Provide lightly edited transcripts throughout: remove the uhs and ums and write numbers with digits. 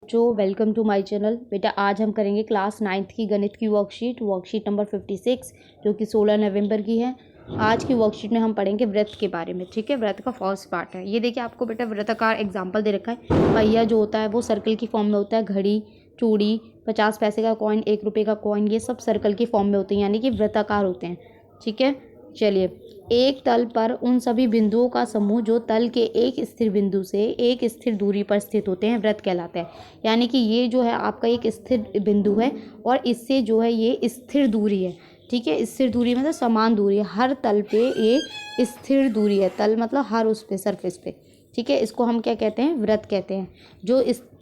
जो welcome to my channel. बेटा आज हम करेंगे क्लास 9th की गणित की वर्कशीट नंबर 56 जो कि 16 नवंबर की है। आज की वर्कशीट में हम पढ़ेंगे व्रत के बारे में। ठीक है, व्रत का फर्स्ट पार्ट है ये। देखिए आपको बेटा व्रताकार एग्जाम्पल दे रखा है। पहिया जो होता है वो सर्कल की फॉर्म में होता है। घड़ी, चूड़ी, 50 पैसे का कॉइन, 1 रुपये का कॉइन, ये सब सर्कल की फॉर्म में होते हैं, यानी कि व्रताकार होते हैं। ठीक है, चलिए। एक तल पर उन सभी बिंदुओं का समूह जो तल के एक स्थिर बिंदु से एक स्थिर दूरी पर स्थित होते हैं व्रत कहलाता है। यानी कि ये जो है आपका एक स्थिर बिंदु है और इससे जो है ये स्थिर दूरी है। ठीक है, स्थिर दूरी मतलब समान दूरी है। हर तल पे ये स्थिर दूरी है। तल मतलब हर उस पे सरफेस पे। ठीक है, इसको हम क्या कहते हैं? व्रत कहते हैं।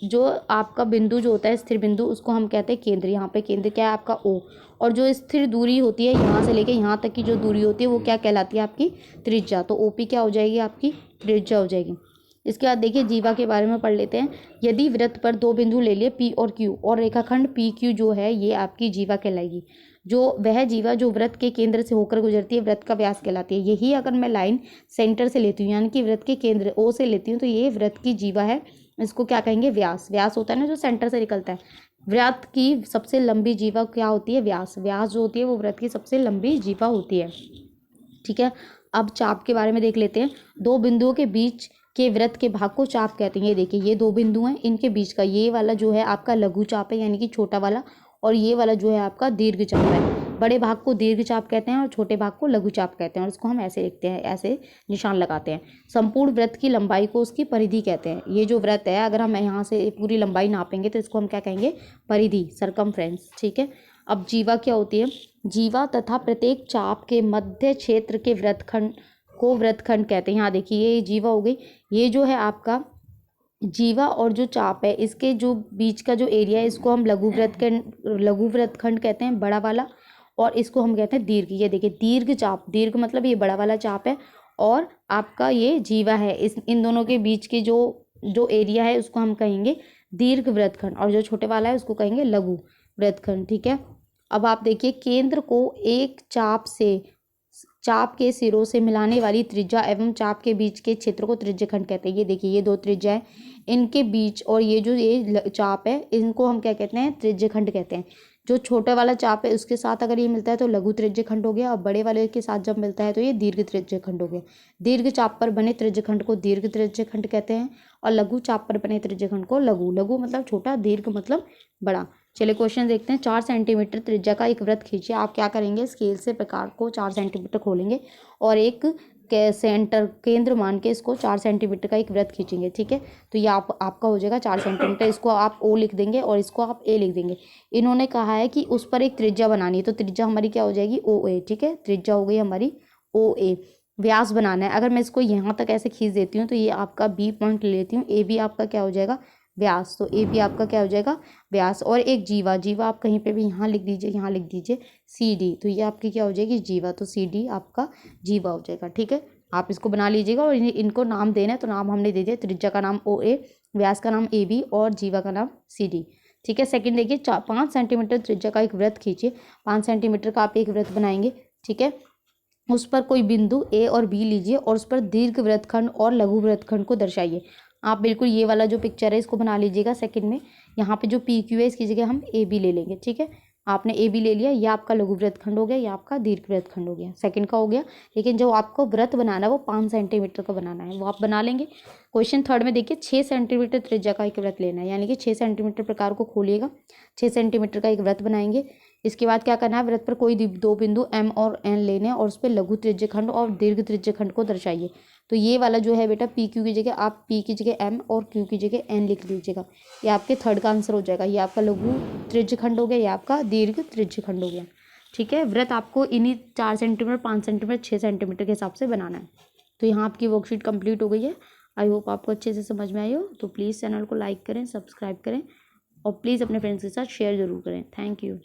जो आपका बिंदु जो होता है स्थिर बिंदु, उसको हम कहते हैं केंद्र। यहाँ पे केंद्र क्या है आपका ओ। और जो स्थिर दूरी होती है यहाँ से लेके यहाँ तक की जो दूरी होती है वो क्या कहलाती है? आपकी त्रिज्या। तो ओपी क्या हो जाएगी? आपकी त्रिज्या हो जाएगी। इसके बाद देखिए जीवा के बारे में पढ़ लेते हैं। यदि वृत्त पर दो बिंदु ले लिए पी और क्यू, और रेखाखंड पी क्यू जो है ये आपकी जीवा कहलाएगी। जो वह जीवा जो वृत्त के केंद्र से होकर गुजरती है वृत्त का व्यास कहलाती है। यही अगर मैं लाइन सेंटर से लेती हूँ यानी कि वृत्त के केंद्र ओ से लेती हूँ तो ये वृत्त की जीवा है। इसको क्या कहेंगे? व्यास। व्यास होता है ना जो सेंटर से निकलता है। वृत्त की सबसे लंबी जीवा क्या होती है? व्यास। व्यास जो होती है वो वृत्त की सबसे लंबी जीवा होती है। ठीक है, अब चाप के बारे में देख लेते हैं। दो बिंदुओं के बीच के वृत्त के भाग को चाप कहते हैं। ये देखिए ये दो बिंदु हैं, इनके बीच का ये वाला जो है आपका लघु चाप है यानी कि छोटा वाला, और ये वाला जो है आपका दीर्घ चाप है। बड़े भाग को दीर्घ चाप कहते हैं और छोटे भाग को लघु चाप कहते हैं, और इसको हम ऐसे लिखते हैं, ऐसे निशान लगाते हैं। संपूर्ण वृत्त की लंबाई को उसकी परिधि कहते हैं। ये जो वृत्त है अगर हम यहाँ से पूरी लंबाई नापेंगे तो इसको हम क्या कहेंगे? परिधि, सरकमफ्रेंस। ठीक है, अब जीवा क्या होती है? जीवा तथा प्रत्येक चाप के मध्य क्षेत्र के वृत्तखंड को वृत्तखंड कहते हैं। यहाँ देखिए ये जीवा हो गई। ये जो है आपका जीवा और जो चाप है इसके जो बीच का जो एरिया है इसको हम लघु वृत्तखंड कहते हैं, बड़ा वाला। और इसको हम कहते हैं दीर्घ। ये देखिए दीर्घ चाप, दीर्घ मतलब ये बड़ा वाला चाप है और आपका ये जीवा है। इन दोनों के बीच की जो जो एरिया है उसको हम कहेंगे दीर्घ वृत्तखंड, और जो छोटे वाला है उसको कहेंगे लघु वृत्तखंड। ठीक है, अब आप देखिए केंद्र को एक चाप के सिरों से मिलाने वाली त्रिज्या एवं चाप के बीच के क्षेत्र को त्रिज्यखंड कहते हैं। ये देखिए ये दो त्रिज्या है, इनके बीच और ये जो ये चाप है इनको हम क्या कहते हैं? त्रिज्यखंड कहते हैं। जो छोटा वाला चाप है उसके साथ अगर ये मिलता है तो लघु त्रिज्यखंड हो गया, और बड़े वाले के साथ जब मिलता है तो ये दीर्घ त्रिज्यखंड हो गया। दीर्घ चाप पर बने त्रिज्यखंड को दीर्घ त्रिज्यखंड कहते हैं, और लघु चाप पर बने त्रिज्यखंड को लघु। लघु मतलब छोटा, दीर्घ मतलब बड़ा। चलिए क्वेश्चन देखते हैं। 4 सेंटीमीटर त्रिज्या का एक वृत्त खींचिए। आप क्या करेंगे? स्केल से प्रकार को 4 सेंटीमीटर खोलेंगे और एक सेंटर केंद्र मान के इसको 4 सेंटीमीटर का एक वृत्त खींचेंगे। ठीक है, तो ये आपका हो जाएगा 4 सेंटीमीटर। इसको आप ओ लिख देंगे और इसको आप ए लिख देंगे। इन्होंने कहा है कि उस पर एक त्रिज्या बनानी है, तो त्रिज्या हमारी क्या हो जाएगी? ओ ए। ठीक है, त्रिज्या हो गई हमारी ओ ए। व्यास बनाना है। अगर मैं इसको यहाँ तक ऐसे खींच देती हूँ तो ये आपका बी पॉइंट ले लेती हूँ। ए भी आपका क्या हो जाएगा? व्यास। तो ए भी आपका क्या हो जाएगा? व्यास। और एक जीवा, जीवा आप कहीं पे भी यहाँ लिख दीजिए, यहाँ लिख दीजिए सी डी, तो ये आपकी क्या हो जाएगी? जीवा। तो सी डी आपका जीवा हो जाएगा। ठीक है, आप इसको बना लीजिएगा और इनको नाम देना है तो नाम हमने दे दिया। त्रिज्या का नाम ओ ए, व्यास का नाम ए बी और जीवा का नाम सी डी। ठीक है, सेकंड देखिए 5 सेंटीमीटर त्रिज्या का एक वृत्त खींचिए। 5 सेंटीमीटर का आप एक वृत्त बनाएंगे। ठीक है, उस पर कोई बिंदु ए और बी लीजिए और उस पर दीर्घ वृत्तखंड और लघु वृत्तखंड को दर्शाइए। आप बिल्कुल ये वाला जो पिक्चर है इसको बना लीजिएगा। सेकंड में यहाँ पे जो पी क्यू है इसकी जगह हम ए बी ले लेंगे। ठीक है, आपने ए बी ले लिया, ये आपका लघु वृत्तखंड हो गया, ये आपका दीर्घ वृत्तखंड हो गया, सेकंड का हो गया। लेकिन जो आपको वृत्त बनाना है वो 5 सेंटीमीटर का बनाना है, वो आप बना लेंगे। क्वेश्चन थर्ड में देखिए 6 सेंटीमीटर त्रिज्या का एक वृत्त लेना है, यानी कि 6 सेंटीमीटर प्रकार को खोलिएगा। 6 सेंटीमीटर का एक वृत्त बनाएंगे। इसके बाद क्या करना है? वृत्त पर कोई दो बिंदु एम और एन लेने और उस पर लघु त्रिज्यखंड और दीर्घ त्रिज्यखंड को दर्शाइए। तो ये वाला जो है बेटा पी क्यू की जगह आप पी की जगह एम और क्यू की जगह एन लिख लीजिएगा। ये आपके थर्ड का आंसर हो जाएगा। ये आपका लघु त्रिज्यखंड हो गया, ये आपका दीर्घ त्रिज्यखंड हो गया। ठीक है, वृत्त आपको इन्हीं 4 सेंटीमीटर, 5 सेंटीमीटर, 6 सेंटीमीटर के हिसाब से बनाना है। तो यहाँ आपकी वर्कशीट कंप्लीट हो गई है। आई होप आपको अच्छे से समझ में आई हो। तो प्लीज़ चैनल को लाइक करें, सब्सक्राइब करें और प्लीज़ अपने फ्रेंड्स के साथ शेयर ज़रूर करें। Thank you.